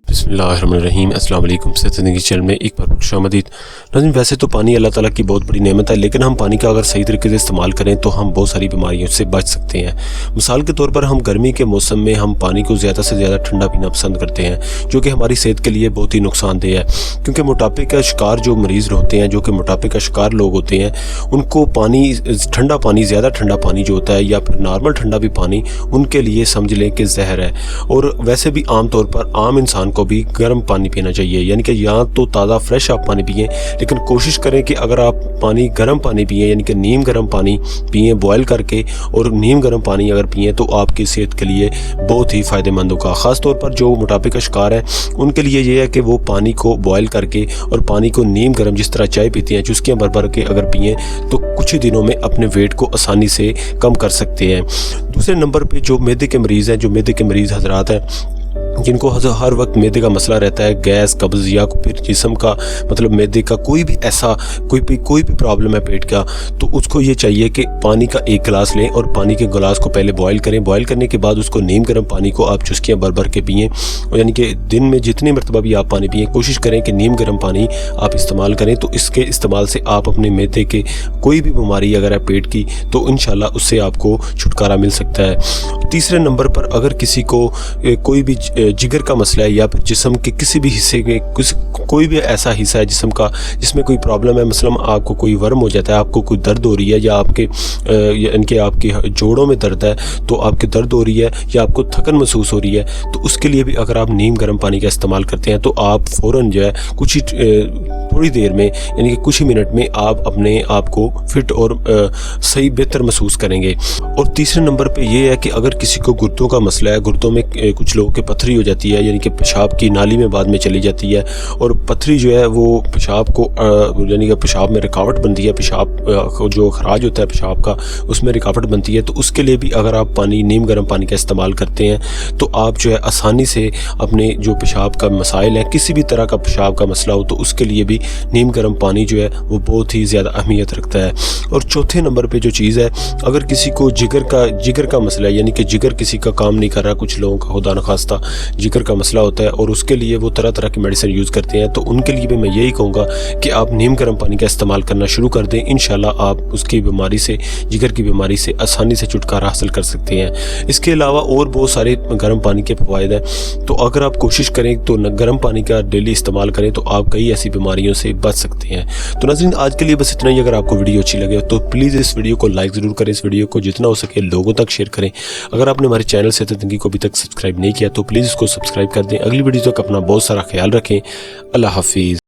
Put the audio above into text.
बिस्मिल्लाहिर्रहमानिर्रहीम। अस्सलाम वालेकुम। सेहत ज़िंदगी चैनल में एक बार खुश आमदीद। नाज़रीन, वैसे तो पानी अल्लाह ताला की बहुत बड़ी नेमत है, लेकिन हम पानी का अगर सही तरीके से इस्तेमाल करें तो हम बहुत सारी बीमारियों से बच सकते हैं। मिसाल के तौर पर हम गर्मी के मौसम में हम पानी को ज़्यादा से ज़्यादा ठंडा पीना पसंद करते हैं, जो कि हमारी सेहत के लिए बहुत ही नुकसानदेह है, क्योंकि मोटापे का शिकार जो मरीज़ होते हैं, जो कि मोटापे का शिकार लोग होते हैं, उनको पानी ठंडा पानी, ज़्यादा ठंडा पानी जो होता है या फिर नॉर्मल ठंडा भी पानी उनके लिए समझ लें कि जहर है। और वैसे भी आम तौर पर आम इंसान को भी गर्म पानी पीना चाहिए, यानी कि या तो ताज़ा फ्रेश आप पानी पिएं, लेकिन कोशिश करें कि अगर आप पानी गर्म पानी पिएं, यानी कि नीम गर्म पानी पिएं बॉयल करके, और नीम गर्म पानी अगर पिएं तो आपकी सेहत के लिए बहुत ही फ़ायदेमंद होगा। ख़ास तौर पर जो मोटापे का शिकार है उनके लिए ये है कि वो पानी को बॉयल करके और पानी को नीम गर्म, जिस तरह चाय पीते हैं, चुस्कियाँ भर भर के अगर पिएं तो कुछ ही दिनों में अपने वेट को आसानी से कम कर सकते हैं। दूसरे नंबर पे जो मैदे के मरीज़ हैं, जो मैदे के मरीज़ हजरात हैं, जिनको हर वक्त मैदे का मसला रहता है, गैस, कब्ज़ या फिर जिस्म का मतलब मैदे का कोई भी ऐसा कोई भी प्रॉब्लम है पेट का, तो उसको ये चाहिए कि पानी का एक गिलास लें और पानी के गिलास को पहले बॉयल करें। बॉयल करने के बाद उसको नीम गर्म पानी को आप चुस्कियाँ भर भर के पिएँ, यानी कि दिन में जितनी मरतबा भी आप पानी पिएँ, कोशिश करें कि नीम गर्म पानी आप इस्तेमाल करें। तो इसके इस्तेमाल से आप अपने मैदे के कोई भी बीमारी अगर है पेट की, तो इंशाल्लाह उससे आपको छुटकारा मिल सकता है। तीसरे नंबर पर अगर किसी को कोई भी जिगर का मसला है या फिर जिस्म के किसी भी हिस्से के कोई भी ऐसा हिस्सा है जिस्म का जिसमें कोई प्रॉब्लम है, मसलन आपको कोई वर्म हो जाता है, आपको कोई दर्द हो रही है, या आपके जोड़ों में दर्द है, तो आपके दर्द हो रही है या आपको थकन महसूस हो रही है, तो उसके लिए भी अगर आप नीम गर्म पानी का इस्तेमाल करते हैं तो आप फ़ौरन जो है कुछ ही थोड़ी देर में, यानी कि कुछ ही मिनट में आप अपने आप को फिट और सही बेहतर महसूस करेंगे। और तीसरे नंबर पे ये है कि अगर किसी को गुर्दों का मसला है, गुर्दों में कुछ लोगों के पथरी हो जाती है, यानी कि पेशाब की नाली में बाद में चली जाती है, और पथरी जो है वो पेशाब को यानी कि पेशाब में रुकावट बनती है, पेशाब जो खराज होता है पेशाब का, उसमें रुकावट बनती है। तो उसके लिए भी अगर आप नीम गर्म पानी का इस्तेमाल करते हैं तो आप जो है आसानी से अपने जो पेशाब का मसाइल है, किसी भी तरह का पेशाब का मसला हो, तो उसके लिए भी नीम गर्म पानी जो है वो बहुत ही ज़्यादा अहमियत रखता है। और चौथे नंबर पे जो चीज़ है, अगर किसी को जिगर का मसला है, यानी कि जिगर किसी का काम नहीं कर रहा, कुछ लोगों का खुदा न खास्ता जिगर का मसला होता है और उसके लिए वो तरह तरह की मेडिसिन यूज़ करते हैं, तो उनके लिए भी मैं यही कहूँगा कि आप नीम गर्म पानी का इस्तेमाल करना शुरू कर दें। इंशाल्लाह आप उसकी बीमारी से, जिगर की बीमारी से आसानी से छुटकारा हासिल कर सकते हैं। इसके अलावा और बहुत सारे गर्म पानी के फ़वाइद हैं, तो अगर आप कोशिश करें तो गर्म पानी का डेली इस्तेमाल करें तो आप कई ऐसी बीमारियों से बच सकते हैं। तो नाज़रीन, आज के लिए बस इतना ही। अगर आपको वीडियो अच्छी लगे तो प्लीज़ इस वीडियो को लाइक ज़रूर करें, इस वीडियो को जितना हो सके लोगों तक शेयर करें। अगर आपने हमारे चैनल सेहत ज़िंदगी को अभी तक सब्सक्राइब नहीं किया तो प्लीज़ इसको सब्सक्राइब कर दें। अगली वीडियो तक अपना बहुत सारा ख्याल रखें। अल्लाह हाफिज़।